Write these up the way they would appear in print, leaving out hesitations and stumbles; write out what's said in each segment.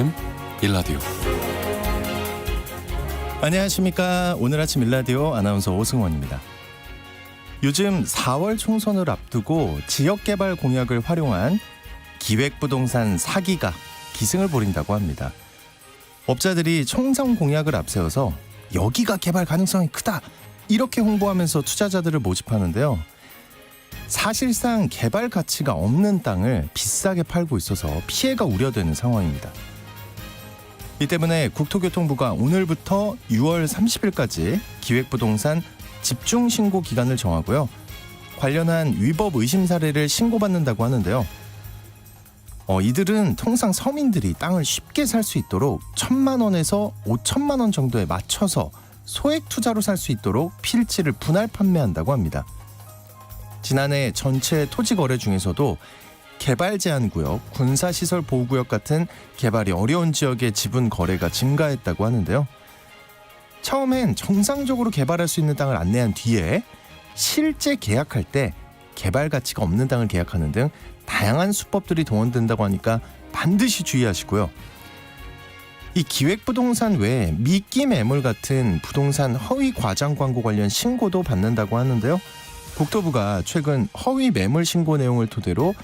아침 일라디오. 안녕하십니까. 오늘 아침 일라디오 아나운서 오승원입니다. 요즘 4월 총선을 앞두고 지역개발 공약을 활용한 기획부동산 사기가 기승을 부린다고 합니다. 업자들이 총선 공약을 앞세워서 여기가 개발 가능성이 크다 이렇게 홍보하면서 투자자들을 모집하는데요. 사실상 개발 가치가 없는 땅을 비싸게 팔고 있어서 피해가 우려되는 상황입니다. 이 때문에 국토교통부가 오늘부터 6월 30일까지 기획부동산 집중신고 기간을 정하고요. 관련한 위법 의심 사례를 신고받는다고 하는데요. 이들은 통상 서민들이 땅을 쉽게 살 수 있도록 1,000만 원에서 5천만 원 정도에 맞춰서 소액 투자로 살 수 있도록 필지를 분할 판매한다고 합니다. 지난해 전체 토지 거래 중에서도 개발 제한 구역, 군사시설 보호구역 같은 개발이 어려운 지역의 지분 거래가 증가했다고 하는데요. 처음엔 정상적으로 개발할 수 있는 땅을 안내한 뒤에 실제 계약할 때 개발 가치가 없는 땅을 계약하는 등 다양한 수법들이 동원된다고 하니까 반드시 주의하시고요. 이 기획부동산 외에 미끼 매물 같은 부동산 허위 과장 광고 관련 신고도 받는다고 하는데요. 국토부가 최근 허위 매물 신고 내용을 토대로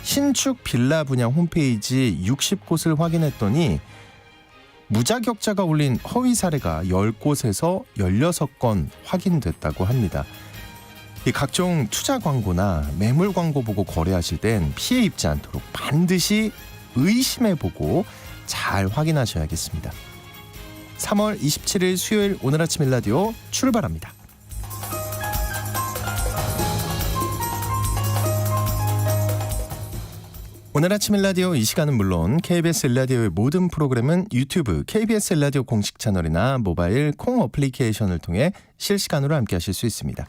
신축 빌라 분양 홈페이지 60곳을 확인했더니 무자격자가 올린 허위 사례가 10곳에서 16건 확인됐다고 합니다. 이 각종 투자 광고나 매물 광고 보고 거래하실 땐 피해 입지 않도록 반드시 의심해보고 잘 확인하셔야겠습니다. 3월 27일 수요일 오늘 아침 일라디오 출발합니다. 오늘 아침 일라디오 이 시간은 물론 KBS 일라디오의 모든 프로그램은 유튜브 KBS 일라디오 공식 채널이나 모바일 콩 어플리케이션을 통해 실시간으로 함께하실 수 있습니다.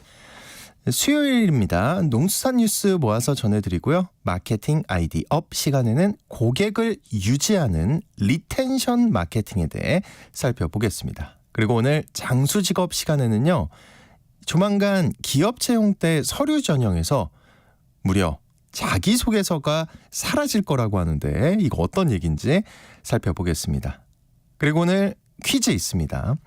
수요일입니다. 농수산 뉴스 모아서 전해드리고요. 마케팅 아이디 업 시간에는 고객을 유지하는 리텐션 마케팅에 대해 살펴보겠습니다. 그리고 오늘 장수직업 시간에는요. 조만간 기업 채용 때 서류 전형에서 무려 자기소개서가 사라질 거라고 하는데 이거 어떤 얘기인지 살펴보겠습니다. 그리고 오늘 퀴즈 있습니다.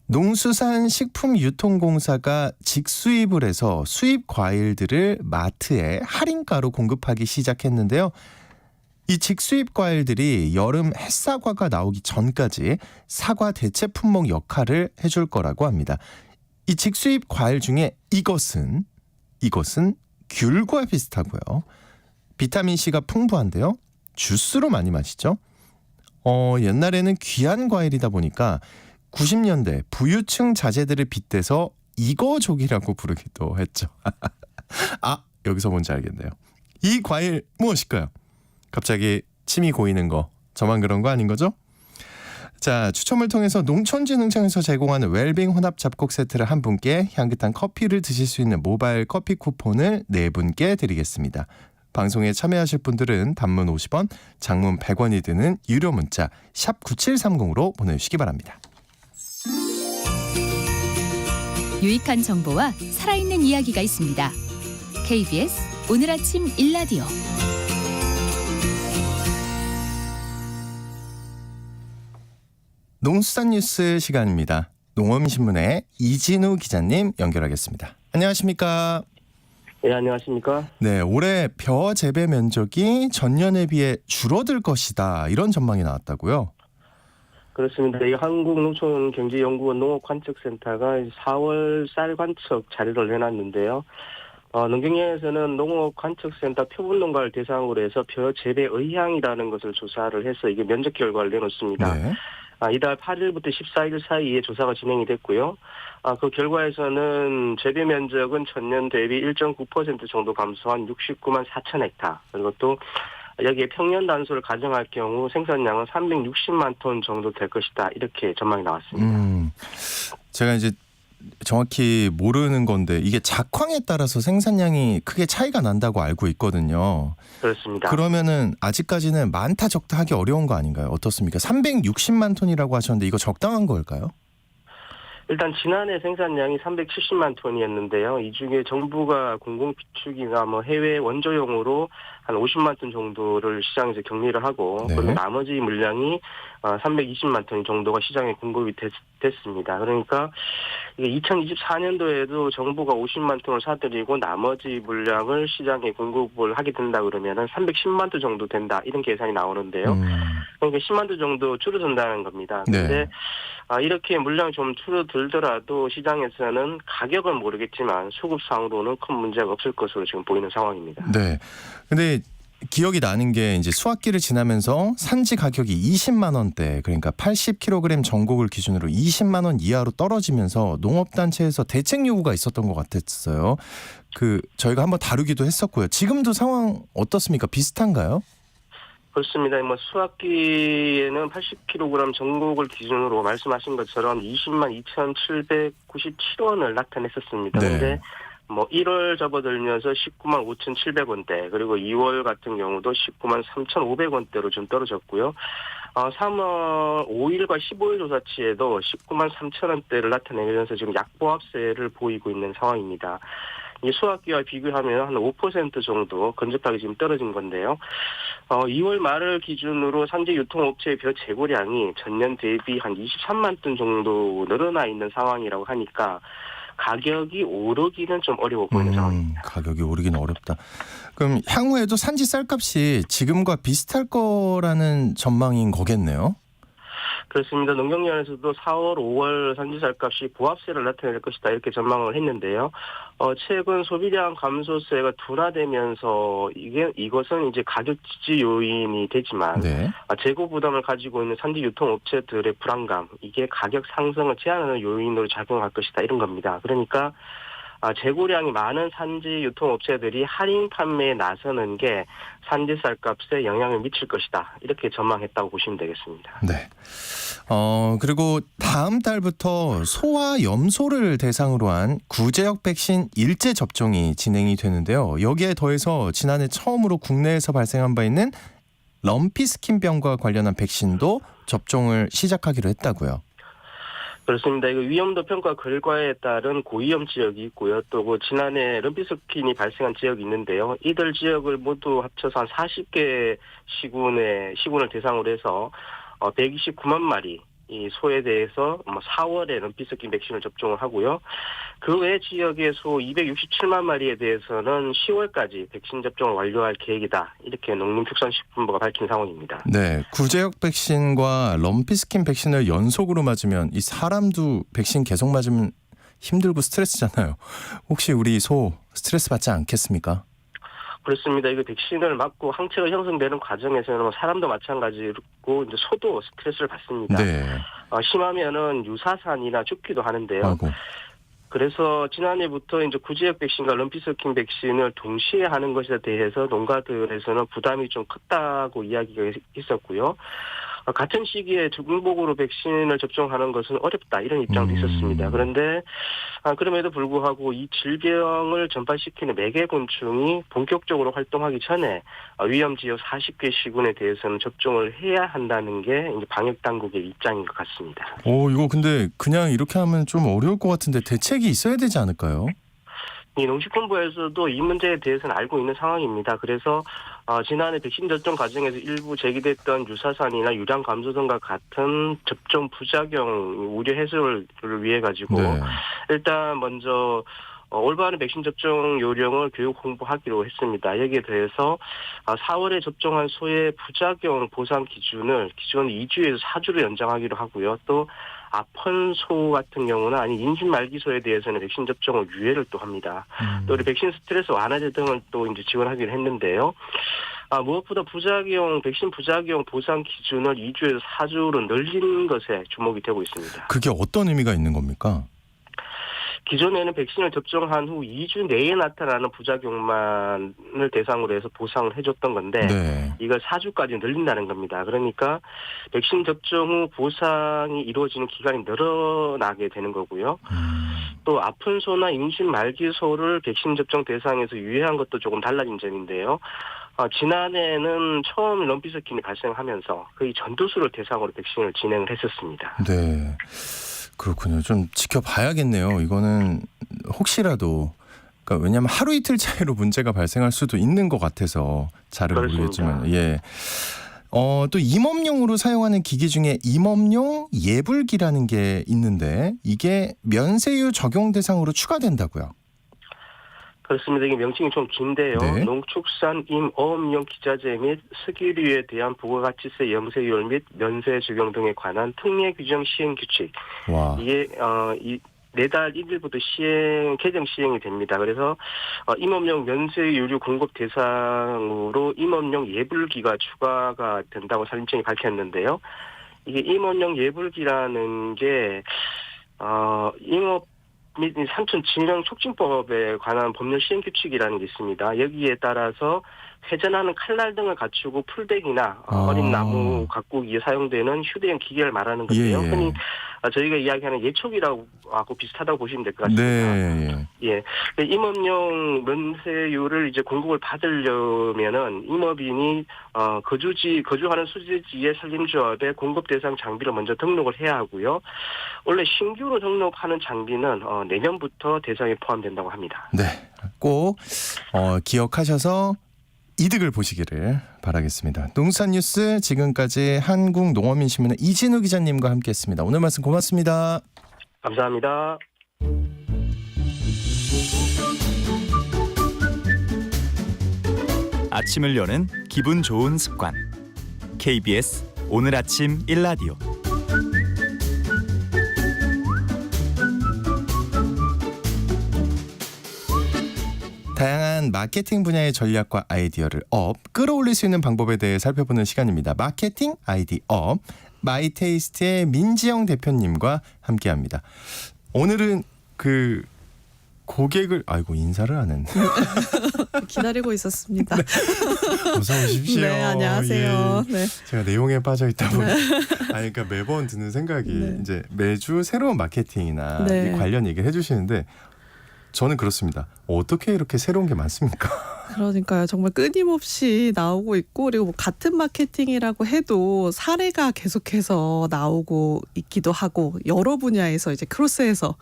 농수산식품유통공사가 직수입을 해서 수입 과일들을 마트에 할인가로 공급하기 시작했는데요. 이 직수입 과일들이 여름 햇사과가 나오기 전까지 사과 대체 품목 역할을 해줄 거라고 합니다. 이 직수입 과일 중에 이것은 귤과 비슷하고요. 비타민C가 풍부한데요. 주스로 많이 마시죠. 옛날에는 귀한 과일이다 보니까 90년대 부유층 자제들을 빗대서 이거족이라고 부르기도 했죠. 여기서 뭔지 알겠네요. 이 과일 무엇일까요? 갑자기 침이 고이는 거 저만 그런 거 아닌 거죠? 자, 추첨을 통해서 농촌진흥청에서 제공하는 웰빙 혼합 잡곡 세트를 한 분께 향긋한 커피를 드실 수 있는 모바일 커피 쿠폰을 네 분께 드리겠습니다. 방송에 참여하실 분들은 단문 50원, 장문 100원이 드는 유료 문자 샵 9730으로 보내주시기 바랍니다. 유익한 정보와 살아있는 이야기가 있습니다. KBS 오늘 아침 일라디오. 농수산 뉴스 시간입니다. 농업신문의 이진우 기자님 연결하겠습니다. 안녕하십니까? 네, 안녕하십니까? 네, 올해 벼 재배 면적이 전년에 비해 줄어들 것이다. 이런 전망이 나왔다고요? 그렇습니다. 이 한국농촌경제연구원 농업관측센터가 4월 쌀 관측 자료를 내놨는데요. 농경영에서는 농업관측센터 표본농가를 대상으로 해서 벼 재배 의향이라는 것을 조사를 해서 이게 면적 결과를 내놓습니다. 네. 이달 8일부터 14일 사이에 조사가 진행이 됐고요. 그 결과에서는 재배 면적은 전년 대비 1.9% 정도 감소한 69만 4천 헥타. 그리고 또 여기에 평년 단수를 가정할 경우 생산량은 360만 톤 정도 될 것이다. 이렇게 전망이 나왔습니다. 제가 이제 정확히 모르는 건데 이게 작황에 따라서 생산량이 크게 차이가 난다고 알고 있거든요. 그렇습니다. 그러면은 아직까지는 많다 적다 하기 어려운 거 아닌가요? 어떻습니까? 360만 톤이라고 하셨는데 이거 적당한 걸까요? 일단 지난해 생산량이 370만 톤이었는데요. 이 중에 정부가 공공비축이나 해외 원조용으로 한 50만 ton 정도를 시장에서 격리를 하고 네. 그리고 나머지 물량이 320만 ton 정도가 시장에 공급이 됐습니다. 그러니까 이게 2024년도에도 정부가 50만 톤을 사들이고 나머지 물량을 시장에 공급을 하게 된다 그러면은 310만 톤 정도 된다 이런 계산이 나오는데요. 그러니까 10만 톤 정도 줄어든다는 겁니다. 그런데 네. 이렇게 물량이 좀 줄어들더라도 시장에서는 가격은 모르겠지만 수급상으로는 큰 문제가 없을 것으로 지금 보이는 상황입니다. 네. 근데 기억이 나는 게 이제 수확기를 지나면서 산지 가격이 20만 원대, 그러니까 80kg 전곡을 기준으로 20만 원 이하로 떨어지면서 농업단체에서 대책 요구가 있었던 것 같았어요. 저희가 한번 다루기도 했었고요. 지금도 상황 어떻습니까? 비슷한가요? 그렇습니다. 수확기에는 80kg 전곡을 기준으로 말씀하신 것처럼 20만 2,797원을 나타냈었습니다. 네. 그런데 1월 접어들면서 19만 5,700원대 그리고 2월 같은 경우도 19만 3,500원대로 좀 떨어졌고요. 3월 5일과 15일 조사치에도 19만 3천원대를 나타내면서 지금 약보합세를 보이고 있는 상황입니다. 이 수확기와 비교하면 한 5% 정도 근접하게 지금 떨어진 건데요. 2월 말을 기준으로 산지 유통업체의 벼 재고량이 전년 대비 한 23만 톤 정도 늘어나 있는 상황이라고 하니까 가격이 오르기는 좀 어려워 보이는 상황입니다. 가격이 오르기는 어렵다. 그럼 향후에도 산지 쌀값이 지금과 비슷할 거라는 전망인 거겠네요. 그렇습니다. 농경연에서도 4월, 5월 산지쌀값이 보합세를 나타낼 것이다 이렇게 전망을 했는데요. 최근 소비량 감소세가 둔화되면서 이것은 이제 가격 지지 요인이 되지만 네. 재고 부담을 가지고 있는 산지 유통업체들의 불안감 이게 가격 상승을 제한하는 요인으로 작용할 것이다 이런 겁니다. 그러니까 재고량이 많은 산지 유통업체들이 할인 판매에 나서는 게 산지 쌀값에 영향을 미칠 것이다. 이렇게 전망했다고 보시면 되겠습니다. 네. 그리고 다음 달부터 소와 염소를 대상으로 한 구제역 백신 일제 접종이 진행이 되는데요. 여기에 더해서 지난해 처음으로 국내에서 발생한 바 있는 럼피스킨병과 관련한 백신도 접종을 시작하기로 했다고요. 그렇습니다. 이거 위험도 평가 결과에 따른 고위험 지역이 있고요. 또 지난해 럼피스킨이 발생한 지역이 있는데요. 이들 지역을 모두 합쳐서 한 40개 시군을 대상으로 해서 129만 마리 이 소에 대해서 4월에 럼피스킨 백신을 접종을 하고요. 그 외 지역의 소 267만 마리에 대해서는 10월까지 백신 접종을 완료할 계획이다. 이렇게 농림축산식품부가 밝힌 상황입니다. 네, 구제역 백신과 럼피스킨 백신을 연속으로 맞으면 이 사람도 백신 계속 맞으면 힘들고 스트레스잖아요. 혹시 우리 소 스트레스 받지 않겠습니까? 그렇습니다. 이거 백신을 맞고 항체가 형성되는 과정에서는 사람도 마찬가지고 이제 소도 스트레스를 받습니다. 네. 심하면은 유사산이나 죽기도 하는데요. 아이고. 그래서 지난해부터 이제 구제역 백신과 럼피스킨 백신을 동시에 하는 것에 대해서 농가들에서는 부담이 좀 컸다고 이야기가 있었고요. 같은 시기에 중복으로 백신을 접종하는 것은 어렵다 이런 입장도 있었습니다. 그런데 그럼에도 불구하고 이 질병을 전파시키는 매개곤충이 본격적으로 활동하기 전에 위험지역 40개 시군에 대해서는 접종을 해야 한다는 게 이제 방역당국의 입장인 것 같습니다. 이거 근데 그냥 이렇게 하면 좀 어려울 것 같은데 대책이 있어야 되지 않을까요? 이 농식품부에서도 이 문제에 대해서는 알고 있는 상황입니다. 그래서 지난해 백신 접종 과정에서 일부 제기됐던 유사산이나 유량 감소 등과 같은 접종 부작용 우려 해소를 위해 가지고 네. 일단 먼저 올바른 백신 접종 요령을 교육 홍보하기로 했습니다. 여기에 대해서 4월에 접종한 소의 부작용 보상 기준 2주에서 4주로 연장하기로 하고요. 또 아픈 소 같은 경우는 임신 말기 소에 대해서는 백신 접종을 유예를 또 합니다. 또 우리 백신 스트레스 완화제 등을 또 이제 지원하기로 했는데요. 무엇보다 백신 부작용 보상 기준을 2주에서 4주로 늘리는 것에 주목이 되고 있습니다. 그게 어떤 의미가 있는 겁니까? 기존에는 백신을 접종한 후 2주 내에 나타나는 부작용만을 대상으로 해서 보상을 해줬던 건데 네. 이걸 4주까지 늘린다는 겁니다. 그러니까 백신 접종 후 보상이 이루어지는 기간이 늘어나게 되는 거고요. 또 아픈 소나 임신 말기 소를 백신 접종 대상에서 유예한 것도 조금 달라진 점인데요. 지난해에는 처음 럼피스킨이 발생하면서 거의 전도수를 대상으로 백신을 진행을 했었습니다. 네. 그렇군요. 좀 지켜봐야겠네요. 이거는 혹시라도 그러니까 왜냐하면 하루 이틀 차이로 문제가 발생할 수도 있는 것 같아서 잘은 그렇습니다. 모르겠지만 예. 또 임업용으로 사용하는 기기 중에 임업용 예불기라는 게 있는데 이게 면세유 적용 대상으로 추가된다고요. 그렇습니다. 이게 명칭이 좀 긴데요. 네. 농축산 임어업용 기자재 및 석유류에 대한 부가가치세 영세율 및 면세 적용 등에 관한 특례 규정 시행 규칙. 와. 이게 내달 1일부터 개정 시행이 됩니다. 그래서 임업용 면세유류 공급 대상으로 임업용 예불기가 추가가 된다고 산림청이 밝혔는데요. 이게 임업용 예불기라는 게 임업 및 산촌 진영 촉진법에 관한 법률 시행 규칙이라는 게 있습니다. 여기에 따라서 회전하는 칼날 등을 갖추고 풀떼기나 어린 나무 가꾸기에 사용되는 휴대용 기계를 말하는 건데요. 예, 예. 흔히 저희가 이야기하는 예촉이라고 하고 비슷하다고 보시면 될 것 같습니다. 네. 예. 임업용 면세율을 이제 공급을 받으려면은 임업인이 거주하는 수지지의 산림조합에 공급 대상 장비를 먼저 등록을 해야 하고요. 원래 신규로 등록하는 장비는 내년부터 대상에 포함된다고 합니다. 네. 꼭 기억하셔서 이득을 보시기를 바라겠습니다. 농수산뉴스 지금까지 한국농어민신문의 이진우 기자님과 함께했습니다. 오늘 말씀 고맙습니다. 감사합니다. 아침을 여는 기분 좋은 습관. KBS 오늘 아침 1라디오. 다양한 마케팅 분야의 전략과 아이디어를 끌어올릴 수 있는 방법에 대해 살펴보는 시간입니다. 마케팅 아이디어 마이테이스트의 민지영 대표님과 함께합니다. 오늘은 고객을 인사를 안 했네. 기다리고 있었습니다. 네. 어서 오십시오. 네, 안녕하세요. 예. 네. 제가 내용에 빠져 있다 보니 그러니까 매번 드는 생각이 네. 이제 매주 새로운 마케팅이나 네. 관련 얘기를 해주시는데 저는 그렇습니다. 어떻게 이렇게 새로운 게 많습니까? 그러니까요. 정말 끊임없이 나오고 있고 그리고 뭐 같은 마케팅이라고 해도 사례가 계속해서 나오고 있기도 하고 여러 분야에서 이제 크로스해서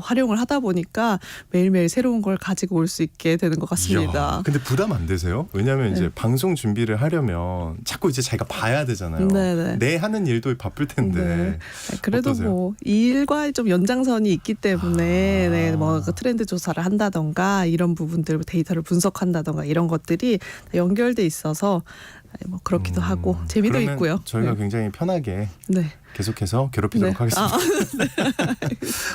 활용을 하다 보니까 매일매일 새로운 걸 가지고 올 수 있게 되는 것 같습니다. 이야, 근데 부담 안 되세요? 왜냐하면 이제 방송 준비를 하려면 자꾸 이제 자기가 봐야 되잖아요. 네네. 내 하는 일도 바쁠 텐데. 네. 그래도 어떠세요? 뭐 이 일과 좀 연장선이 있기 때문에 네, 뭐 트렌드 조사를 한다던가 이런 부분들 데이터를 분석한다던가 이런 것들이 다 연결돼 있어서 뭐 그렇기도 하고 재미도 그러면 있고요. 저희가 네. 굉장히 편하게 네. 계속해서 괴롭히도록 네. 하겠습니다.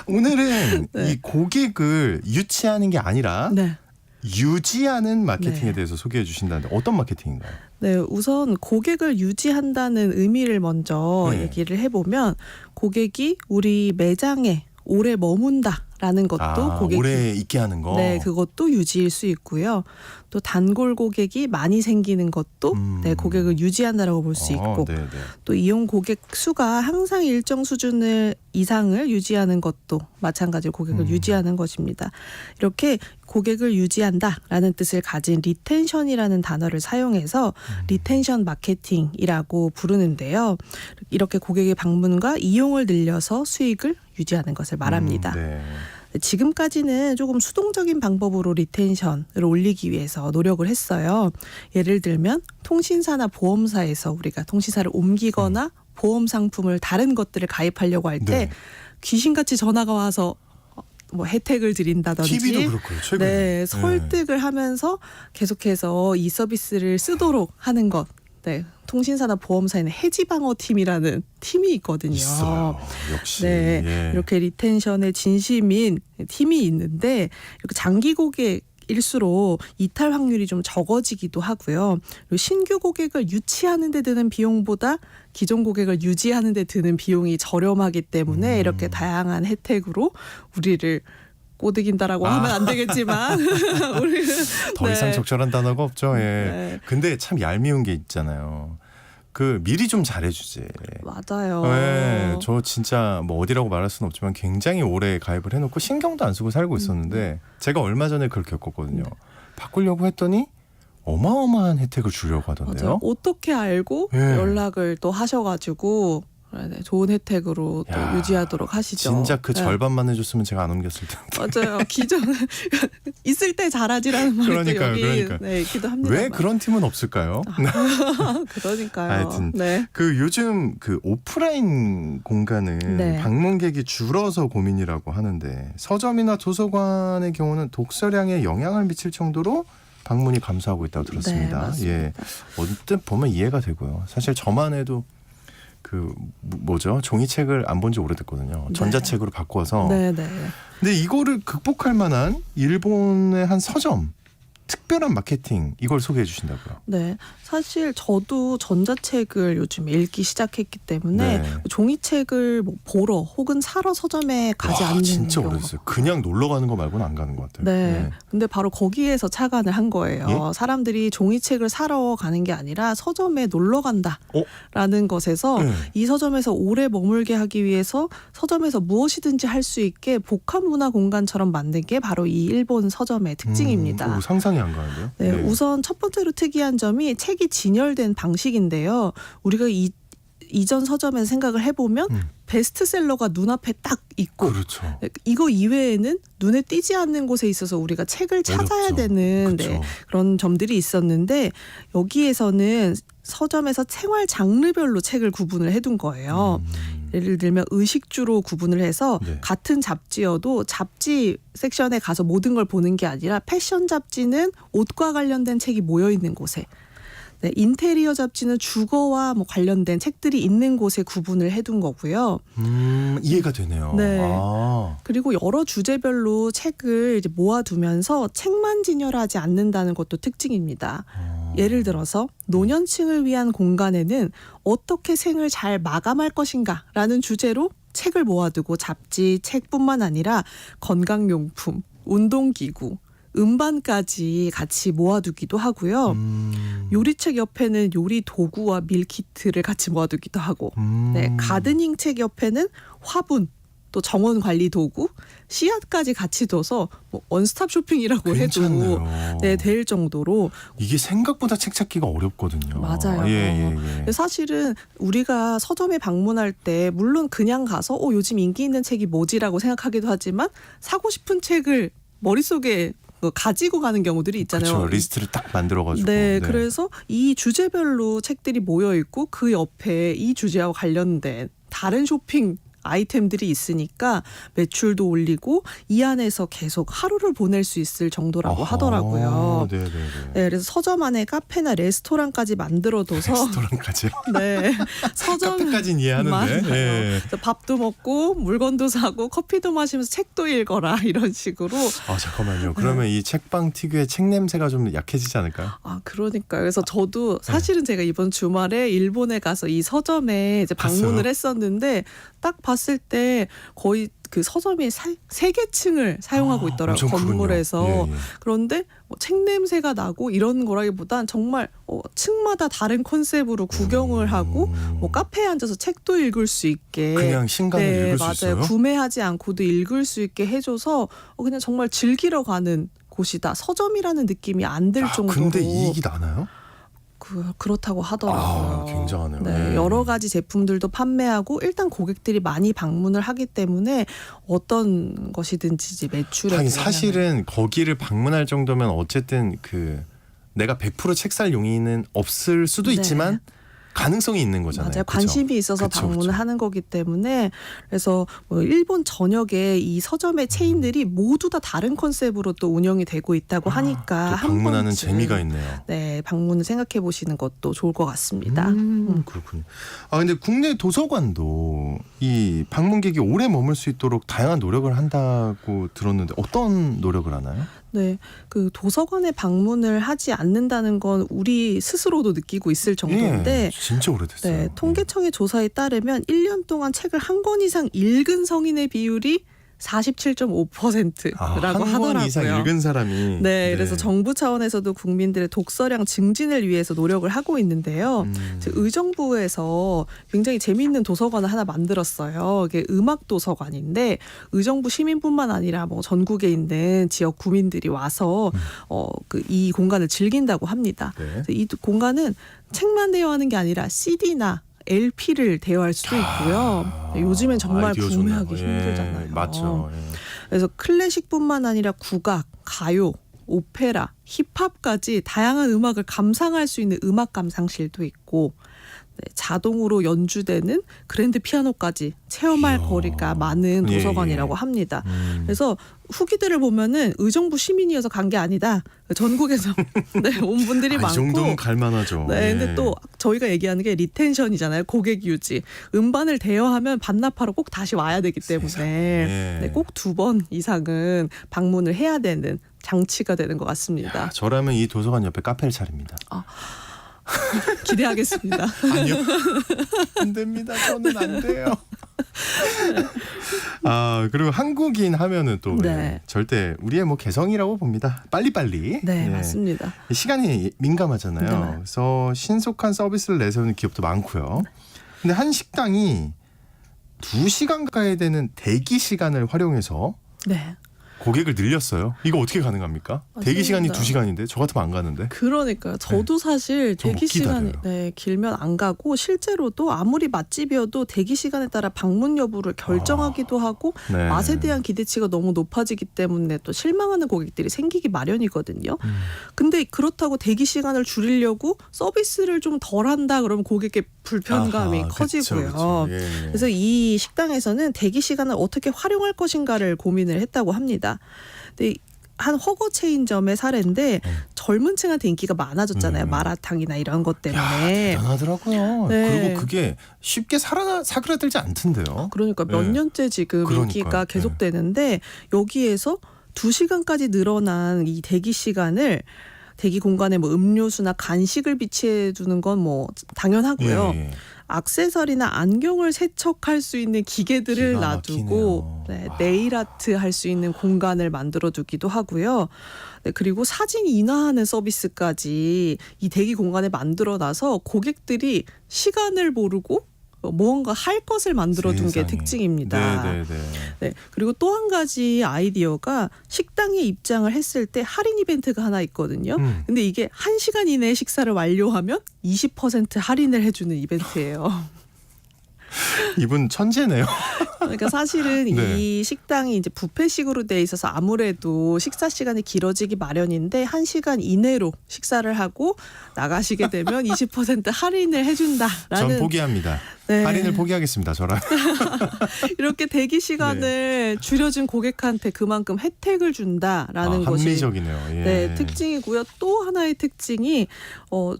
오늘은 네. 이 고객을 유치하는 게 아니라 네. 유지하는 마케팅에 네. 대해서 소개해 주신다는데 어떤 마케팅인가요? 네, 우선 고객을 유지한다는 의미를 먼저 네. 얘기를 해보면 고객이 우리 매장에 오래 머문다라는 것도 고객이 오래 있게 하는 거. 네, 그것도 유지일 수 있고요. 또 단골 고객이 많이 생기는 것도 네, 고객을 유지한다라고 볼 수 있고 네네. 또 이용 고객 수가 항상 일정 수준을 이상을 유지하는 것도 마찬가지로 고객을 유지하는 것입니다. 이렇게 고객을 유지한다라는 뜻을 가진 리텐션이라는 단어를 사용해서 리텐션 마케팅이라고 부르는데요. 이렇게 고객의 방문과 이용을 늘려서 수익을 유지하는 것을 말합니다. 네. 지금까지는 조금 수동적인 방법으로 리텐션을 올리기 위해서 노력을 했어요. 예를 들면 통신사나 보험사에서 우리가 통신사를 옮기거나 보험 상품을 다른 것들을 가입하려고 할 때 네. 귀신같이 전화가 와서 뭐 혜택을 드린다든지 TV도 그렇고요. 최근에. 네, 설득을 하면서 계속해서 이 서비스를 쓰도록 하는 것. 네, 통신사나 보험사에는 해지방어 팀이라는 팀이 있거든요. 있어요. 역시. 네, 예. 이렇게 리텐션에 진심인 팀이 있는데 이렇게 장기 고객일수록 이탈 확률이 좀 적어지기도 하고요. 그리고 신규 고객을 유치하는 데 드는 비용보다 기존 고객을 유지하는 데 드는 비용이 저렴하기 때문에 이렇게 다양한 혜택으로 우리를 꼬드긴다라고 하면 안 되겠지만 우리는 더 이상 적절한 단어가 없죠. 예. 네. 근데 참 얄미운 게 있잖아요. 미리 좀 잘해주지. 맞아요. 네, 저 진짜 뭐 어디라고 말할 수는 없지만 굉장히 오래 가입을 해놓고 신경도 안 쓰고 살고 있었는데 제가 얼마 전에 그걸 겪었거든요. 바꾸려고 했더니 어마어마한 혜택을 주려고 하던데요. 맞아요. 어떻게 알고 예. 연락을 또 하셔가지고 네, 좋은 혜택으로 또 야, 유지하도록 하시죠. 진짜 그 네. 절반만 해줬으면 제가 안 옮겼을 텐데. 맞아요. 기존 있을 때 잘하지라는 말이 그러니까요, 여기 그러니까요. 네, 있기도 합니다. 왜 그런 팀은 없을까요? 그러니까요. 하여튼 네. 그 요즘 그 오프라인 공간은 네. 방문객이 줄어서 고민이라고 하는데 서점이나 도서관의 경우는 독서량에 영향을 미칠 정도로 방문이 감소하고 있다고 들었습니다. 네, 맞습니다. 예, 언뜻 보면 이해가 되고요. 사실 저만 해도 그 뭐죠? 종이책을 안 본 지 오래됐거든요. 네. 전자책으로 바꿔서. 네, 네. 근데 이거를 극복할 만한 일본의 한 서점 특별한 마케팅 이걸 소개해 주신다고요. 네, 사실 저도 전자책을 요즘 읽기 시작했기 때문에 네. 종이책을 뭐 보러 혹은 사러 서점에 가지 와, 않는 진짜 경우가. 오래됐어요. 그냥 놀러 가는 거 말고는 안 가는 것 같아요. 네. 근데 바로 거기에서 착안을 한 거예요. 예? 사람들이 종이책을 사러 가는 게 아니라 서점에 놀러 간다라는 것에서 네. 이 서점에서 오래 머물게 하기 위해서 서점에서 무엇이든지 할 수 있게 복합 문화 공간처럼 만든 게 바로 이 일본 서점의 특징입니다. 오, 상상이 안 가는데요. 네, 우선 첫 번째로 특이한 점이 책이 진열된 방식인데요. 우리가 이전 서점에서 생각을 해보면 베스트셀러가 눈앞에 딱 있고 그렇죠. 이거 이외에는 눈에 띄지 않는 곳에 있어서 우리가 책을 찾아야 어렵죠. 되는 그렇죠. 네, 그런 점들이 있었는데 여기에서는 서점에서 생활 장르별로 책을 구분을 해둔 거예요. 예를 들면 의식주로 구분을 해서 네. 같은 잡지여도 잡지 섹션에 가서 모든 걸 보는 게 아니라 패션 잡지는 옷과 관련된 책이 모여 있는 곳에 네, 인테리어 잡지는 주거와 뭐 관련된 책들이 있는 곳에 구분을 해둔 거고요. 이해가 되네요. 네. 아. 그리고 여러 주제별로 책을 이제 모아두면서 책만 진열하지 않는다는 것도 특징입니다. 예를 들어서 노년층을 위한 공간에는 어떻게 생을 잘 마감할 것인가라는 주제로 책을 모아두고 잡지, 책뿐만 아니라 건강용품, 운동기구, 음반까지 같이 모아두기도 하고요. 요리책 옆에는 요리 도구와 밀키트를 같이 모아두기도 하고 네, 가드닝 책 옆에는 화분, 또 정원 관리 도구, 씨앗까지 같이 둬서 뭐 원스톱 쇼핑이라고 괜찮네요. 해도 네, 될 정도로 이게 생각보다 책 찾기가 어렵거든요. 맞아요. 예. 사실은 우리가 서점에 방문할 때 물론 그냥 가서 요즘 인기 있는 책이 뭐지라고 생각하기도 하지만 사고 싶은 책을 머릿속에 가지고 가는 경우들이 있잖아요. 그렇죠. 리스트를 딱 만들어가지고. 네, 그래서 이 주제별로 책들이 모여 있고 그 옆에 이 주제와 관련된 다른 쇼핑 아이템들이 있으니까 매출도 올리고 이 안에서 계속 하루를 보낼 수 있을 정도라고 하더라고요. 네네네. 네, 그래서 서점 안에 카페나 레스토랑까지 만들어둬서 레스토랑까지요? 네, 서점 카페까지는 이해하는데. 맞아요. 예. 그래서 밥도 먹고 물건도 사고 커피도 마시면서 책도 읽어라 이런 식으로. 아 잠깐만요. 그러면 이 책방 특유의 책 냄새가 좀 약해지지 않을까요? 아, 그러니까요. 그래서 저도 사실은 제가 이번 주말에 일본에 가서 이 서점에 이제 방문을 봤어요? 했었는데 딱 봤을 때 거의 그 서점이 3개층을 사용하고 있더라고요. 엄청 크군요. 건물에서. 예. 그런데 뭐 책 냄새가 나고 이런 거라기보단 정말 층마다 다른 컨셉으로 구경을 하고 뭐 카페에 앉아서 책도 읽을 수 있게 그냥 신간을 읽을 수 맞아요. 있어요? 구매하지 않고도 읽을 수 있게 해줘서 그냥 정말 즐기러 가는 곳이다. 서점이라는 느낌이 안 들 정도로. 근데 이익이 나나요? 그렇다고 하더라고요. 굉장하네요. 네, 네. 여러 가지 제품들도 판매하고 일단 고객들이 많이 방문을 하기 때문에 어떤 것이든지 이제 매출에 하긴 사실은 거기를 방문할 정도면 어쨌든 그 내가 100% 책 살 용의는 없을 수도 네. 있지만 가능성이 있는 거잖아요. 맞아요. 그쵸? 관심이 있어서 그쵸, 방문을 그쵸. 하는 거기 때문에 그래서 뭐 일본 전역에 이 서점의 체인들이 모두 다 다른 컨셉으로 또 운영이 되고 있다고 하니까 또 한 방문하는 번쯤, 재미가 있네요. 네, 방문을 생각해 보시는 것도 좋을 것 같습니다. 그렇군요. 아 근데 국내 도서관도 이 방문객이 오래 머물 수 있도록 다양한 노력을 한다고 들었는데 어떤 노력을 하나요? 네, 그 도서관에 방문을 하지 않는다는 건 우리 스스로도 느끼고 있을 정도인데 예, 진짜 오래됐어요. 네, 통계청의 조사에 따르면 1년 동안 책을 한 권 이상 읽은 성인의 비율이 47.5%라고 한 하더라고요. 권 이상 읽은 사람이 네, 그래서 정부 차원에서도 국민들의 독서량 증진을 위해서 노력을 하고 있는데요. 의정부에서 굉장히 재미있는 도서관을 하나 만들었어요. 이게 음악 도서관인데 의정부 시민뿐만 아니라 뭐 전국에 있는 지역 구민들이 와서 이 공간을 즐긴다고 합니다. 네. 그래서 이 공간은 책만 대여하는 게 아니라 CD나 LP를 대여할 수도 있고요. 요즘엔 정말 아이디어 구매하기 좋네요. 예, 힘들잖아요. 맞죠. 예. 그래서 클래식뿐만 아니라 국악, 가요, 오페라, 힙합까지 다양한 음악을 감상할 수 있는 음악 감상실도 있고 네, 자동으로 연주되는 그랜드 피아노까지 체험할 이야. 거리가 많은 예, 도서관이라고 예. 합니다. 그래서 후기들을 보면은 의정부 시민이어서 간 게 아니다. 전국에서 네, 온 분들이 이 많고. 정도면 갈만하죠. 네, 예. 근데 또 저희가 얘기하는 게 리텐션이잖아요. 고객 유지. 음반을 대여하면 반납하러 꼭 다시 와야 되기 때문에 세상에. 네, 꼭 2번 이상은 방문을 해야 되는 장치가 되는 것 같습니다. 야, 저라면 이 도서관 옆에 카페를 차립니다. 기대하겠습니다. 아니요. 안 됩니다. 저는 안 돼요. 그리고 한국인 하면은 또 네. 예, 절대 우리의 뭐 개성이라고 봅니다. 빨리빨리. 네, 예. 맞습니다. 시간이 민감하잖아요. 네. 그래서 신속한 서비스를 내세우는 기업도 많고요. 근데 한 식당이 2시간 가까이 되는 대기 시간을 활용해서 네. 고객을 늘렸어요. 이거 어떻게 가능합니까? 대기 시간이 맞습니다. 2시간인데 저 같으면 안 가는데. 그러니까요. 저도 사실 저못 대기 시간이 기다려요. 길면 안 가고 실제로도 아무리 맛집이어도 대기 시간에 따라 방문 여부를 결정하기도 하고 네. 맛에 대한 기대치가 너무 높아지기 때문에 또 실망하는 고객들이 생기기 마련이거든요. 근데 그렇다고 대기 시간을 줄이려고 서비스를 좀 덜한다 그러면 고객의 불편감이 아하, 커지고요. 그쵸, 그쵸. 예. 그래서 이 식당에서는 대기 시간을 어떻게 활용할 것인가를 고민을 했다고 합니다. 근데 한 허거 체인점의 사례인데 젊은 층한테 인기가 많아졌잖아요. 마라탕이나 이런 것 야, 때문에. 대단하더라고요. 네. 그리고 그게 쉽게 사그라들지 않던데요. 그러니까 몇 네. 년째 지금 그러니까요. 인기가 계속되는데 여기에서 2시간까지 늘어난 이 대기 시간을 대기 공간에 뭐 음료수나 간식을 비치해 두는 건 뭐 당연하고요. 예, 예. 액세서리나 안경을 세척할 수 있는 기계들을 기가 놔두고 막히네요. 네, 와. 네일 아트 할 수 있는 공간을 만들어 두기도 하고요. 네, 그리고 사진 인화하는 서비스까지 이 대기 공간에 만들어 놔서 고객들이 시간을 모르고 무언가 할 것을 만들어 둔 게 세상에. 특징입니다. 네네네. 네, 그리고 또 한 가지 아이디어가 식당에 입장을 했을 때 할인 이벤트가 하나 있거든요. 근데 이게 1시간 이내에 식사를 완료하면 20% 할인을 해주는 이벤트예요. 이분 천재네요. 그러니까 사실은 네. 이 식당이 이제 뷔페식으로 돼 있어서 아무래도 식사 시간이 길어지기 마련인데 1시간 이내로 식사를 하고 나가시게 되면 20% 할인을 해준다라는 전 포기합니다. 네. 할인을 포기하겠습니다. 저랑. 이렇게 대기 시간을 줄여준 고객한테 그만큼 혜택을 준다라는 것이 합리적이네요. 예. 네, 특징이고요. 또 하나의 특징이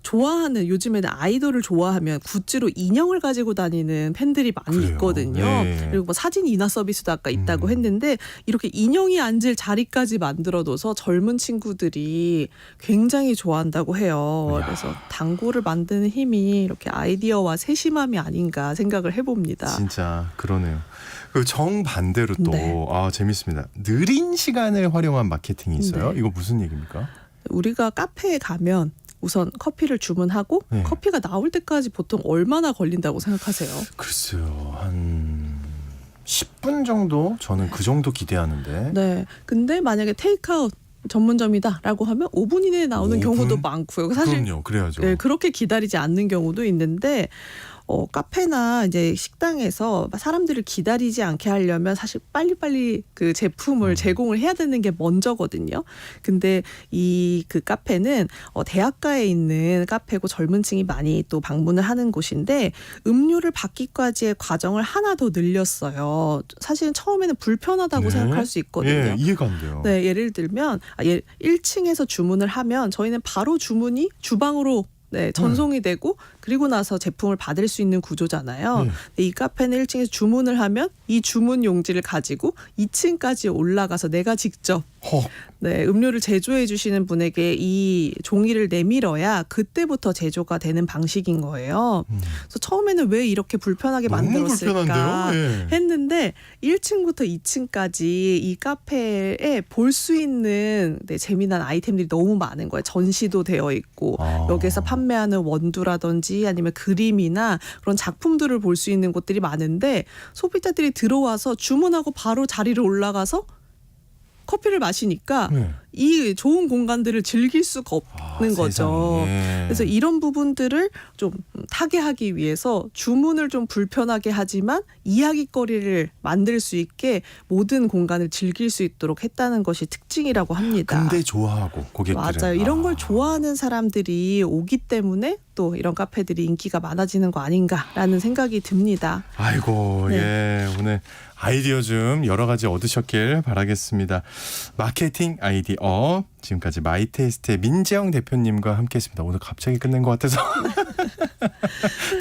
좋아하는 요즘에는 아이돌을 좋아하면 굿즈로 인형을 가지고 다니는 팬들이 많이 그래요. 있거든요. 네. 그리고 뭐 사진 인화 서비스도 아까 있다고 했는데 이렇게 인형이 앉을 자리까지 만들어둬서 젊은 친구들이 굉장히 좋아한다고 해요. 이야. 그래서 당구를 만드는 힘이 이렇게 아이디어와 세심함이 아닌가 생각을 해봅니다. 진짜 그러네요. 그 정반대로 또 네. 재밌습니다. 느린 시간을 활용한 마케팅이 있어요. 네. 이거 무슨 얘기입니까? 우리가 카페에 가면 우선 커피를 주문하고 네. 커피가 나올 때까지 보통 얼마나 걸린다고 생각하세요? 글쎄요. 한 10분 정도? 저는 그 정도 기대하는데. 네. 근데 만약에 테이크아웃 전문점이다라고 하면 5분 이내에 나오는 5분? 경우도 많고요. 사실 그럼요. 그래야죠. 네, 그렇게 기다리지 않는 경우도 있는데 카페나 이제 식당에서 사람들을 기다리지 않게 하려면 사실 빨리빨리 그 제품을 제공을 해야 되는 게 먼저거든요. 근데 이 그 카페는 대학가에 있는 카페고 젊은 층이 많이 또 방문을 하는 곳인데 음료를 받기까지의 과정을 하나 더 늘렸어요. 사실은 처음에는 불편하다고 네. 생각할 수 있거든요. 예, 이해가 안 돼요. 네, 예를 들면 1층에서 주문을 하면 저희는 바로 주문이 주방으로 전송이 되고 그리고 나서 제품을 받을 수 있는 구조잖아요. 네. 근데 이 카페는 1층에서 주문을 하면 이 주문 용지를 가지고 2층까지 올라가서 내가 직접 음료를 제조해 주시는 분에게 이 종이를 내밀어야 그때부터 제조가 되는 방식인 거예요. 그래서 처음에는 왜 이렇게 불편하게 너무 만들었을까 불편한데요? 예. 했는데 1층부터 2층까지 이 카페에 볼 수 있는 재미난 아이템들이 너무 많은 거예요. 전시도 되어 있고 여기서 판매하는 원두라든지 아니면 그림이나 그런 작품들을 볼 수 있는 곳들이 많은데 소비자들이 들어와서 주문하고 바로 자리를 올라가서 커피를 마시니까 네. 이 좋은 공간들을 즐길 수가 없는 거죠. 세상에. 그래서 이런 부분들을 좀 타개하기 위해서 주문을 좀 불편하게 하지만 이야기거리를 만들 수 있게 모든 공간을 즐길 수 있도록 했다는 것이 특징이라고 합니다. 근데 좋아하고 고객들은. 맞아요. 이런 걸 좋아하는 사람들이 오기 때문에 또 이런 카페들이 인기가 많아지는 거 아닌가라는 생각이 듭니다. 아이고, 네. 예. 오늘 아이디어 좀 여러 가지 얻으셨길 바라겠습니다. 마케팅 아이디어. 지금까지 마이테이스트의 민재영 대표님과 함께했습니다. 오늘 갑자기 끝낸 것 같아서.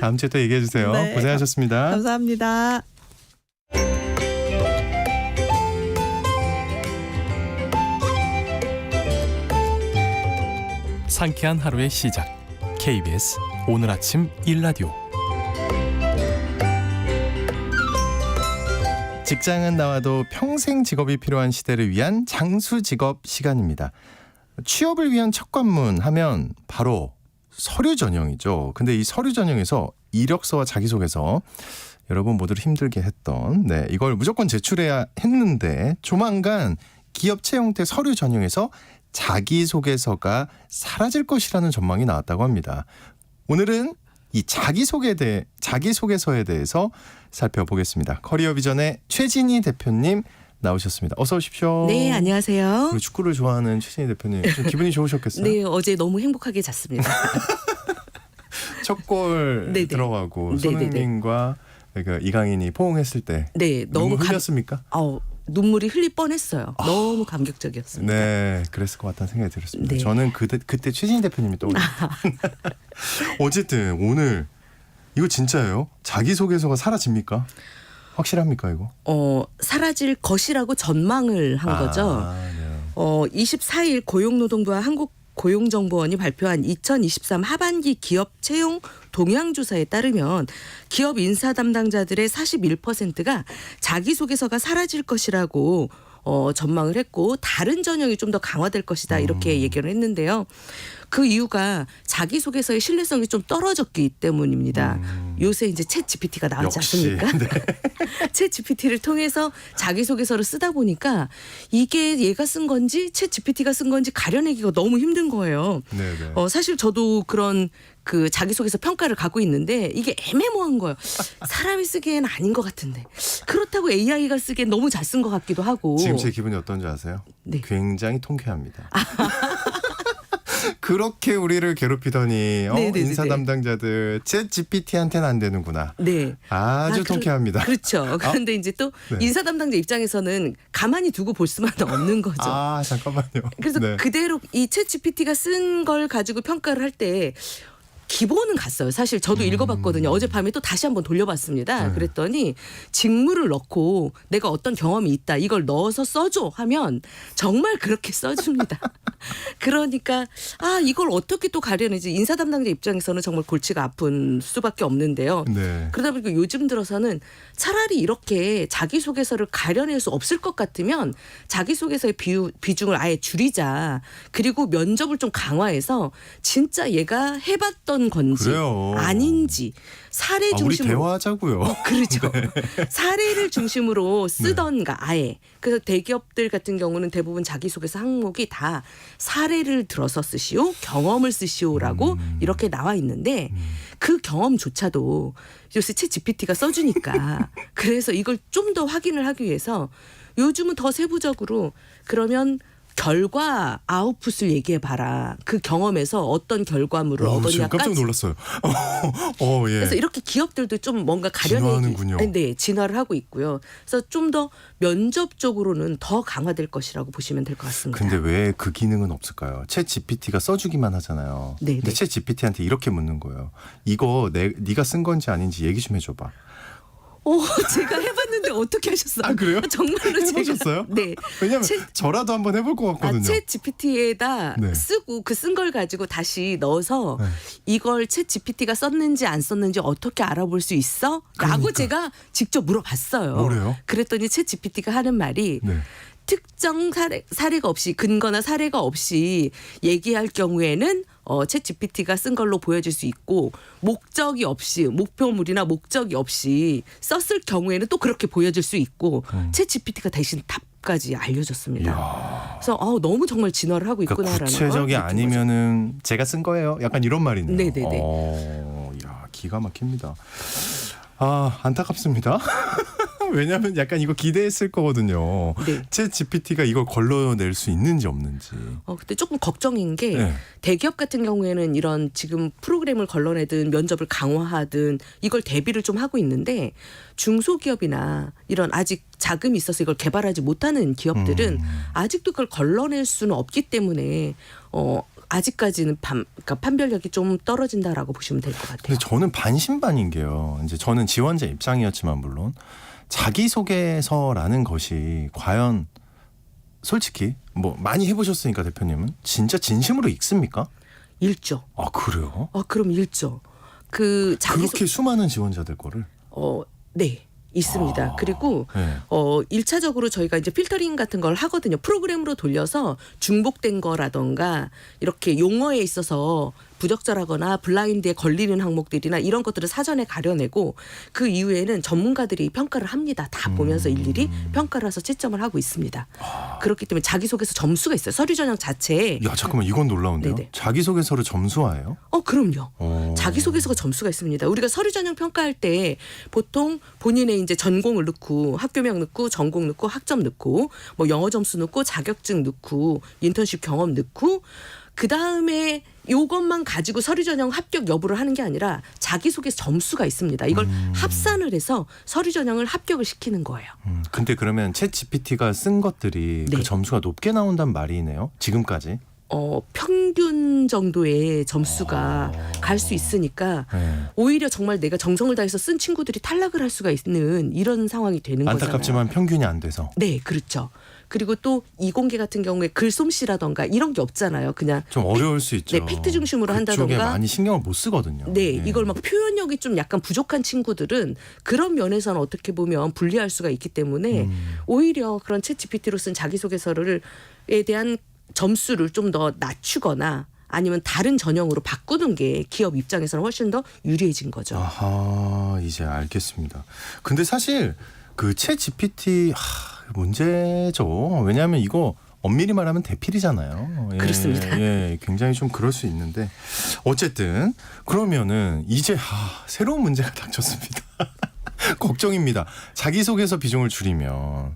다음 주에 또 얘기해 주세요. 네. 고생하셨습니다. 감사합니다. 상쾌한 하루의 시작. KBS 오늘 아침 1라디오. 직장은 나와도 평생 직업이 필요한 시대를 위한 장수 직업 시간입니다. 취업을 위한 첫 관문 하면 바로 서류 전형이죠. 근데 이 서류 전형에서 이력서와 자기소개서, 여러분 모두를 힘들게 했던 이걸 무조건 제출해야 했는데 조만간 기업체 형태 서류 전형에서 자기소개서가 사라질 것이라는 전망이 나왔다고 합니다. 오늘은 이 자기소개서에 대해서 살펴보겠습니다. 커리어 비전의 최진희 대표님 나오셨습니다. 어서 오십시오. 네, 안녕하세요. 우리 축구를 좋아하는 최진희 대표님, 좀 기분이 좋으셨겠어요? 네, 어제 너무 행복하게 잤습니다. 첫 골 네네. 들어가고 네네네. 손흥민과 이강인이 포옹했을 때 네, 너무 눈물 흘렸습니까? 눈물이 흘릴 뻔했어요. 너무 감격적이었습니다. 네, 그랬을 것 같다는 생각이 들었습니다. 네. 저는 그때 최진희 대표님이 떠올랐어요. 어쨌든 오늘 이거 진짜예요? 자기소개서가 사라집니까? 확실합니까 이거? 사라질 것이라고 전망을 한 거죠. 네. 24일 고용노동부와 한국고용정보원이 발표한 2023 하반기 기업 채용 동향조사에 따르면 기업 인사 담당자들의 41%가 자기소개서가 사라질 것이라고 전망을 했고, 다른 전형이 좀 더 강화될 것이다 이렇게 얘기를 했는데요. 그 이유가 자기소개서의 신뢰성이 좀 떨어졌기 때문입니다. 요새 이제 챗 GPT가 나오지 역시. 않습니까? 네. 챗 GPT를 통해서 자기소개서를 쓰다 보니까 이게 얘가 쓴 건지 챗 GPT가 쓴 건지 가려내기가 너무 힘든 거예요. 네네. 사실 저도 그런 그 자기소개서 평가를 갖고 있는데 이게 애매모호한 거예요. 사람이 쓰기에는 아닌 것 같은데, 그렇다고 AI가 쓰기엔 너무 잘 쓴 것 같기도 하고. 지금 제 기분이 어떤지 아세요? 네. 굉장히 통쾌합니다. 그렇게 우리를 괴롭히더니 네네네네. 인사 담당자들 챗 GPT한테는 안 되는구나. 네. 아주 통쾌합니다. 그렇죠. 그런데 이제 또 네. 인사 담당자 입장에서는 가만히 두고 볼 수만은 없는 거죠. 잠깐만요. 그래서 네. 그대로 이 챗 GPT가 쓴 걸 가지고 평가를 할 때 기본은 갔어요. 사실 저도 읽어봤거든요. 어젯밤에 또 다시 한번 돌려봤습니다. 네. 그랬더니 직무를 넣고 내가 어떤 경험이 있다, 이걸 넣어서 써줘 하면 정말 그렇게 써줍니다. 그러니까 이걸 어떻게 또 가려내지, 인사 담당자 입장에서는 정말 골치가 아픈 수밖에 없는데요. 네. 그러다 보니까 요즘 들어서는 차라리 이렇게 자기소개서를 가려낼 수 없을 것 같으면 자기소개서의 비중을 아예 줄이자. 그리고 면접을 좀 강화해서 진짜 얘가 해봤던 건지 그래요. 아닌지 사례 우리 중심으로. 대화하자고요. 그렇죠. 사례를 중심으로 쓰던가 아예. 그래서 대기업들 같은 경우는 대부분 자기소개서 항목이 다 사례를 들어서 쓰시오, 경험을 쓰시오라고 이렇게 나와 있는데 그 경험조차도 요새 챗 GPT가 써주니까 그래서 이걸 좀 더 확인을 하기 위해서 요즘은 더 세부적으로 그러면 결과 아웃풋을 얘기해봐라. 그 경험에서 어떤 결과물을 지금 얻었냐까지. 깜짝 놀랐어요. 예. 그래서 이렇게 기업들도 좀 뭔가 가려내기, 진화하는군요. 네, 진화를 하고 있고요. 그래서 좀 더 면접적으로는 더 강화될 것이라고 보시면 될 것 같습니다. 근데 왜 그 기능은 없을까요? 챗 GPT가 써주기만 하잖아요. 네, 근데 네. 챗 GPT한테 이렇게 묻는 거예요. 이거 네가 쓴 건지 아닌지 얘기 좀 해줘봐. 제가 해봤는데 어떻게 하셨어요? 그래요? 정말로 해보셨어요? 제가. 네. 왜냐면 챗- 저라도 한번 해볼 것 같거든요. 챗 GPT에다 네. 쓰고 그 쓴 걸 가지고 다시 넣어서 네. 이걸 챗 GPT가 썼는지 안 썼는지 어떻게 알아볼 수 있어? 라고 그러니까. 제가 직접 물어봤어요. 뭐래요? 그랬더니 챗 GPT가 하는 말이 네. 특정 사례가 없이, 근거나 사례가 없이 얘기할 경우에는 챗 GPT가 쓴 걸로 보여질 수 있고, 목적이 없이, 목표물이나 목적이 없이 썼을 경우에는 또 그렇게 보여질 수 있고, 챗 GPT가 대신 정보까지 알려줬습니다. 이야. 그래서 너무 정말 진화를 하고 그러니까 있구나라는 구체적이 걸 느낀 거죠. 아니면은 제가 쓴 거예요. 약간 이런 말이네요. 네네네. 야, 기가 막힙니다. 아, 안타깝습니다. 왜냐하면 약간 이거 기대했을 거거든요. 네. 챗 GPT가 이걸 걸러낼 수 있는지 없는지. 근데 조금 걱정인 게 네. 대기업 같은 경우에는 이런 지금 프로그램을 걸러내든 면접을 강화하든 이걸 대비를 좀 하고 있는데 중소기업이나 이런 아직 자금이 있어서 이걸 개발하지 못하는 기업들은 아직도 그걸 걸러낼 수는 없기 때문에 아직까지는 그러니까 판별력이 좀 떨어진다라고 보시면 될 것 같아요. 근데 저는 반신반인 게요. 이제 저는 지원자 입장이었지만 물론 자기소개서라는 것이 과연 솔직히 뭐 많이 해보셨으니까 대표님은 진짜 진심으로 읽습니까? 읽죠. 아, 그래요? 그럼 읽죠. 그렇게 수많은 지원자들 거를? 네. 있습니다. 그리고 네. 1차적으로 저희가 이제 필터링 같은 걸 하거든요. 프로그램으로 돌려서 중복된 거라던가 이렇게 용어에 있어서 부적절하거나 블라인드에 걸리는 항목들이나 이런 것들을 사전에 가려내고 그 이후에는 전문가들이 평가를 합니다. 다 보면서 일일이 평가를 해서 채점을 하고 있습니다. 그렇기 때문에 자기소개서 점수가 있어요. 서류 전형 자체에. 야, 잠깐만, 이건 놀라운데요. 네네. 자기소개서를 점수화해요? 그럼요. 자기소개서가 점수가 있습니다. 우리가 서류 전형 평가할 때 보통 본인의 이제 전공을 넣고 학교명 넣고 전공 넣고 학점 넣고 뭐 영어 점수 넣고 자격증 넣고 인턴십 경험 넣고 그다음에 요것만 가지고 서류 전형 합격 여부를 하는 게 아니라 자기소개서 점수가 있습니다. 이걸 합산을 해서 서류 전형을 합격을 시키는 거예요. 근데 그러면 챗 GPT가 쓴 것들이 네. 그 점수가 높게 나온단 말이네요. 지금까지. 평균 정도의 점수가 갈 수 있으니까 네. 오히려 정말 내가 정성을 다해서 쓴 친구들이 탈락을 할 수가 있는 이런 상황이 되는 거잖아요. 안타깝지만 평균이 안 돼서. 네, 그렇죠. 그리고 또 이공계 같은 경우에 글솜씨라던가 이런 게 없잖아요. 그냥 좀 어려울 수 있죠. 네, 팩트 중심으로 그쪽에 한다던가. 많이 신경을 못 쓰거든요. 네, 예. 이걸 막 표현력이 좀 약간 부족한 친구들은 그런 면에서는 어떻게 보면 불리할 수가 있기 때문에 오히려 그런 챗 GPT로 쓴 자기소개서에 대한 점수를 좀 더 낮추거나 아니면 다른 전형으로 바꾸는 게 기업 입장에서는 훨씬 더 유리해진 거죠. 아하, 이제 알겠습니다. 근데 사실 그 챗 GPT 문제죠. 왜냐하면 이거 엄밀히 말하면 대필이잖아요. 예, 그렇습니다. 예, 굉장히 좀 그럴 수 있는데 어쨌든 그러면은 이제 새로운 문제가 닥쳤습니다. 걱정입니다. 자기소개서 비중을 줄이면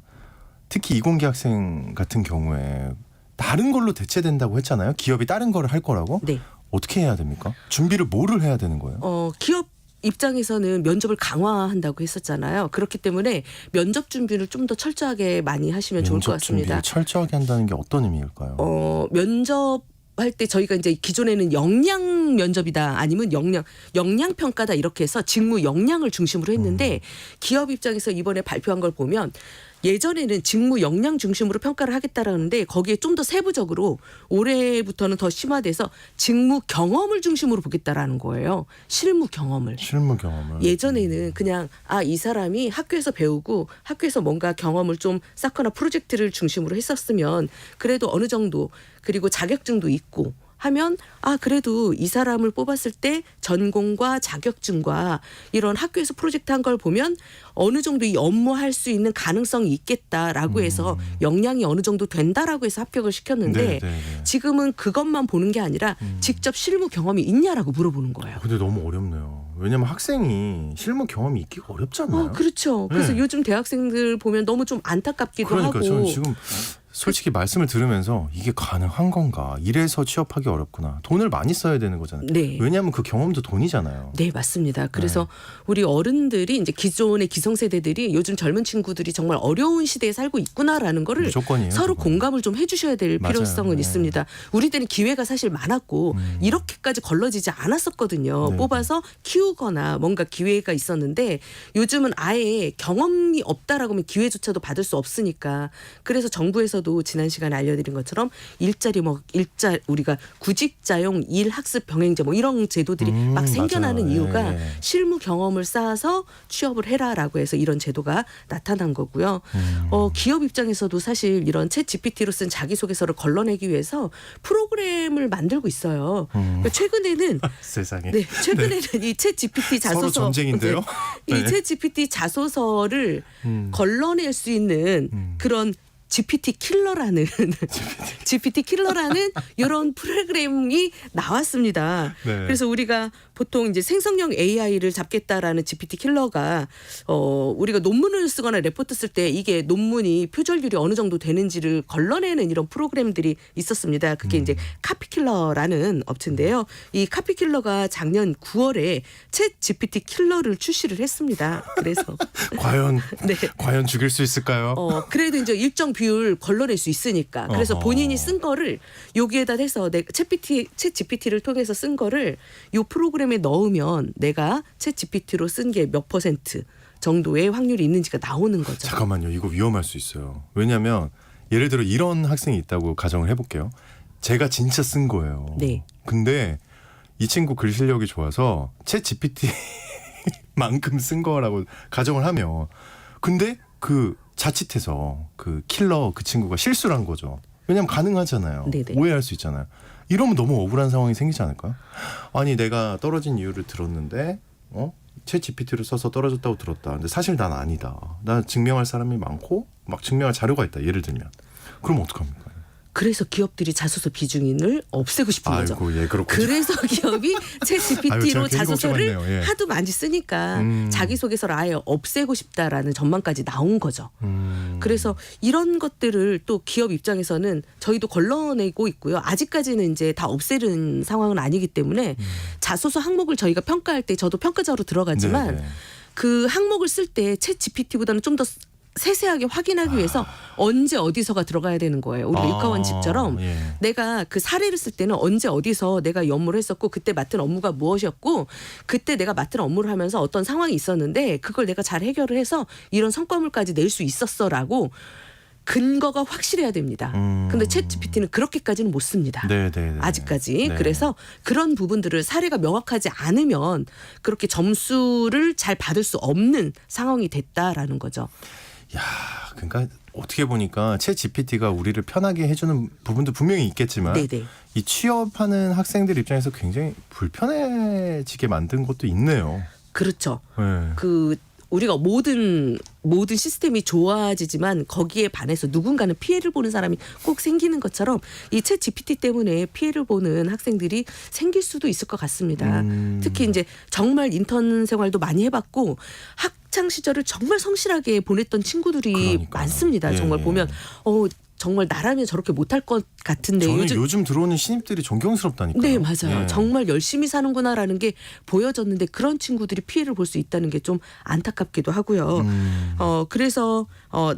특히 이공계 학생 같은 경우에 다른 걸로 대체된다고 했잖아요. 기업이 다른 거를 할 거라고. 네. 어떻게 해야 됩니까? 준비를 뭐를 해야 되는 거예요? 기업 입장에서는 면접을 강화한다고 했었잖아요. 그렇기 때문에 면접 준비를 좀 더 철저하게 많이 하시면 좋을 것 면접 준비를 같습니다. 철저하게 한다는 게 어떤 의미일까요? 면접 할 때 저희가 이제 기존에는 역량 면접이다 아니면 역량 평가다 이렇게 해서 직무 역량을 중심으로 했는데 기업 입장에서 이번에 발표한 걸 보면 예전에는 직무 역량 중심으로 평가를 하겠다라는데 거기에 좀 더 세부적으로 올해부터는 더 심화돼서 직무 경험을 중심으로 보겠다라는 거예요. 실무 경험을. 실무 경험을. 예전에는 그냥 이 사람이 학교에서 배우고 학교에서 뭔가 경험을 좀 쌓거나 프로젝트를 중심으로 했었으면 그래도 어느 정도 그리고 자격증도 있고 하면 그래도 이 사람을 뽑았을 때 전공과 자격증과 이런 학교에서 프로젝트 한 걸 보면 어느 정도 이 업무 할 수 있는 가능성이 있겠다라고 해서 역량이 어느 정도 된다라고 해서 합격을 시켰는데 지금은 그것만 보는 게 아니라 직접 실무 경험이 있냐라고 물어보는 거예요. 근데 너무 어렵네요. 왜냐면 학생이 실무 경험이 있기가 어렵잖아요. 그렇죠. 그래서 네. 요즘 대학생들 보면 너무 좀 안타깝기도 그러니까 하고. 저는 지금 솔직히 말씀을 들으면서 이게 가능한 건가? 이래서 취업하기 어렵구나. 돈을 많이 써야 되는 거잖아요. 네. 왜냐하면 그 경험도 돈이잖아요. 네, 맞습니다. 그래서 우리 어른들이 이제 기존의 기성세대들이 요즘 젊은 친구들이 정말 어려운 시대에 살고 있구나라는 거를 무조건이에요. 서로 그건. 공감을 좀 해주셔야 될 맞아요. 필요성은 네. 있습니다. 우리 때는 기회가 사실 많았고 이렇게까지 걸러지지 않았었거든요. 네. 뽑아서 키우거나 뭔가 기회가 있었는데 요즘은 아예 경험이 없다라고 하면 기회조차도 받을 수 없으니까 그래서 정부에서도 지난 시간에 알려드린 것처럼 우리가 구직자용 일학습 병행제 뭐 이런 제도들이 막 생겨나는 맞아요. 이유가 예. 실무 경험을 쌓아서 취업을 해라라고 해서 이런 제도가 나타난 거고요. 기업 입장에서도 사실 이런 챗 GPT로 쓴 자기소개서를 걸러내기 위해서 프로그램을 만들고 있어요. 그러니까 최근에는 세상에. 네, 최근에는 이 챗 GPT 자소서 서로 전쟁인데요. 이 네. 챗 GPT 자소서를 걸러낼 수 있는 그런 GPT 킬러라는 GPT 킬러라는 이런 프로그램이 나왔습니다. 네. 그래서 우리가 보통 이제 생성형 AI를 잡겠다라는 GPT 킬러가 우리가 논문을 쓰거나 레포트 쓸 때 이게 논문이 표절률이 어느 정도 되는지를 걸러내는 이런 프로그램들이 있었습니다. 그게 이제 카피킬러라는 업체인데요. 이 카피킬러가 작년 9월에 챗 GPT 킬러를 출시를 했습니다. 그래서 과연 네. 과연 죽일 수 있을까요? 그래도 이제 일정 비율 걸러낼 수 있으니까. 그래서 어허. 본인이 쓴 거를 여기에다 해서 내가 챗 GPT를 통해서 쓴 거를 요 프로그램에 넣으면 내가 챗 GPT로 쓴 게 몇 % 정도의 확률이 있는지가 나오는 거죠. 잠깐만요. 이거 위험할 수 있어요. 왜냐하면 예를 들어 이런 학생이 있다고 가정을 해볼게요. 제가 진짜 쓴 거예요. 네. 근데 이 친구 글 실력이 좋아서 챗 GPT 만큼 쓴 거라고 가정을 하면 근데 그 자칫해서 그 킬러 그 친구가 실수를 한 거죠. 왜냐면 가능하잖아요. 네네. 오해할 수 있잖아요. 이러면 너무 억울한 상황이 생기지 않을까요? 아니 내가 떨어진 이유를 들었는데 챗 GPT를 써서 떨어졌다고 들었다. 근데 사실 난 아니다. 나 증명할 사람이 많고 막 증명할 자료가 있다. 예를 들면. 그럼 어떡합니까? 그래서 기업들이 자소서 비중인을 없애고 싶은 거죠. 아이고 예 그렇군요. 그래서 기업이 챗 아유, GPT로 제가 괜히 자소서를 걱정했네요. 예. 하도 많이 쓰니까 음. 자기소개서를 아예 없애고 싶다라는 전망까지 나온 거죠. 음. 그래서 이런 것들을 또 기업 입장에서는 저희도 걸러내고 있고요. 아직까지는 이제 다 없애는 상황은 아니기 때문에 자소서 항목을 저희가 평가할 때 저도 평가자로 들어가지만 네네. 그 항목을 쓸 때 챗 GPT보다는 좀 더 세세하게 확인하기 위해서 언제 어디서가 들어가야 되는 거예요. 우리가 육하원칙처럼 예. 내가 그 사례를 쓸 때는 언제 어디서 내가 이 업무를 했었고 그때 맡은 업무가 무엇이었고 그때 내가 맡은 업무를 하면서 어떤 상황이 있었는데 그걸 내가 잘 해결을 해서 이런 성과물까지 낼 수 있었어라고 근거가 확실해야 됩니다. 근데 챗 GPT는 그렇게까지는 못 씁니다. 네네. 아직까지. 네. 그래서 그런 부분들을 사례가 명확하지 않으면 그렇게 점수를 잘 받을 수 없는 상황이 됐다라는 거죠. 야, 그러니까 어떻게 보니까 챗 GPT가 우리를 편하게 해주는 부분도 분명히 있겠지만 네네. 이 취업하는 학생들 입장에서 굉장히 불편해지게 만든 것도 있네요. 그렇죠. 네. 그 우리가 모든 시스템이 좋아지지만 거기에 반해서 누군가는 피해를 보는 사람이 꼭 생기는 것처럼 이 챗 GPT 때문에 피해를 보는 학생들이 생길 수도 있을 것 같습니다. 특히 이제 정말 인턴 생활도 많이 해봤고 학창 시절을 정말 성실하게 보냈던 친구들이 그러니까요. 많습니다. 예, 정말 예. 보면 정말 나라면 저렇게 못할 것 같은데 저는 요즘 들어오는 신입들이 존경스럽다니까요. 네, 맞아요. 예. 정말 열심히 사는구나라는 게 보여졌는데 그런 친구들이 피해를 볼 수 있다는 게 좀 안타깝기도 하고요. 그래서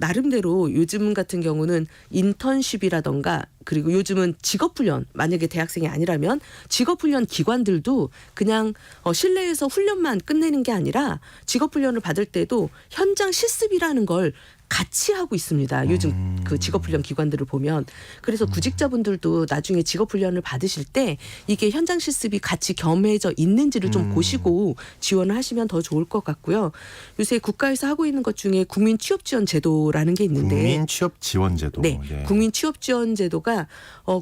나름대로 요즘 같은 경우는 인턴십이라던가 그리고 요즘은 직업훈련 만약에 대학생이 아니라면 직업훈련 기관들도 그냥 실내에서 훈련만 끝내는 게 아니라 직업훈련을 받을 때도 현장 실습이라는 걸 같이 하고 있습니다. 요즘 그 직업훈련 기관들을 보면. 그래서 구직자분들도 나중에 직업훈련을 받으실 때 이게 현장 실습이 같이 겸해져 있는지를 좀 보시고 지원을 하시면 더 좋을 것 같고요. 요새 국가에서 하고 있는 것 중에 국민취업지원제도라는 게 있는데 국민취업지원제도. 네, 예. 국민취업지원제도가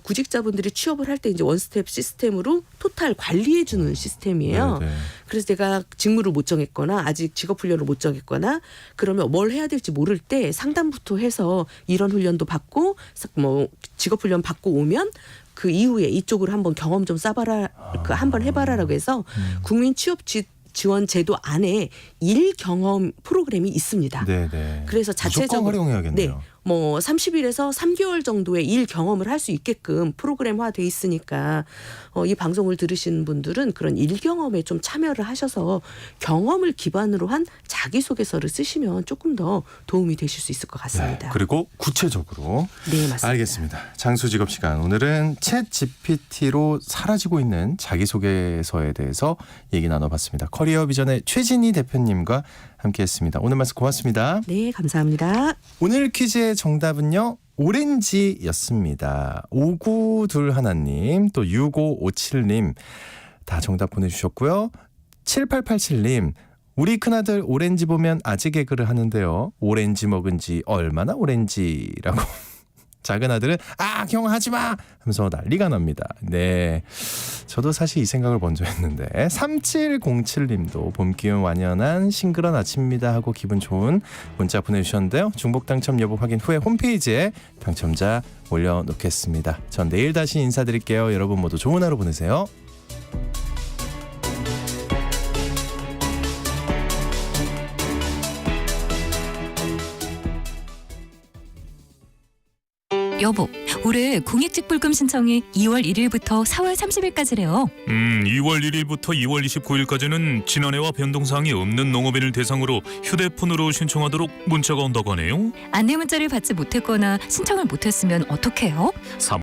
구직자분들이 취업을 할 때 이제 원스텝 시스템으로 토탈 관리해주는 시스템이에요. 네, 네. 그래서 내가 직무를 못 정했거나 아직 직업훈련을 못 정했거나 그러면 뭘 해야 될지 모를 때 상담부터 해서 이런 훈련도 받고 뭐 직업훈련 받고 오면 그 이후에 이쪽으로 한번 경험 좀 쌓아봐라, 그 한번 해봐라라고 해서 국민취업지원제도 안에 일 경험 프로그램이 있습니다. 네네. 그래서 자체적으로 무조건 활용해야겠네요. 네, 뭐 30일에서 3개월 정도의 일 경험을 할 수 있게끔 프로그램화돼 있으니까 이 방송을 들으신 분들은 그런 일 경험에 좀 참여를 하셔서 경험을 기반으로 한 자기소개서를 쓰시면 조금 더 도움이 되실 수 있을 것 같습니다. 네, 그리고 구체적으로. 네, 맞습니다. 알겠습니다. 장수직업 시간. 오늘은 챗 GPT로 사라지고 있는 자기소개서에 대해서 얘기 나눠봤습니다. 커리어 비전의 최진희 대표님과 함께했습니다. 오늘 말씀 고맙습니다. 네, 감사합니다. 오늘 퀴즈의 정답은요. 오렌지였습니다. 5921님 또 6557님 다 정답 보내주셨고요. 7887님 우리 큰아들 오렌지 보면 아재 개그를 하는데요. 오렌지 먹은 지 얼마나 오렌지라고 작은 아들은 형 하지마 하면서 난리가 납니다. 네, 저도 사실 이 생각을 먼저 했는데 3707님도 봄 기운 완연한 싱그런 아침입니다 하고 기분 좋은 문자 보내주셨는데요. 중복 당첨 여부 확인 후에 홈페이지에 당첨자 올려놓겠습니다. 전 내일 다시 인사드릴게요. 여러분 모두 좋은 하루 보내세요. 여보, 올해 공익직불금 신청이 2월 1일부터 4월 30일까지래요. 2월 1일부터 2월 29일까지는 지난해와 변동사항이 없는 농업인을 대상으로 휴대폰으로 신청하도록 문자가 온다고 하네요. 안내 문자를 받지 못했거나 신청을 못했으면 어떡해요?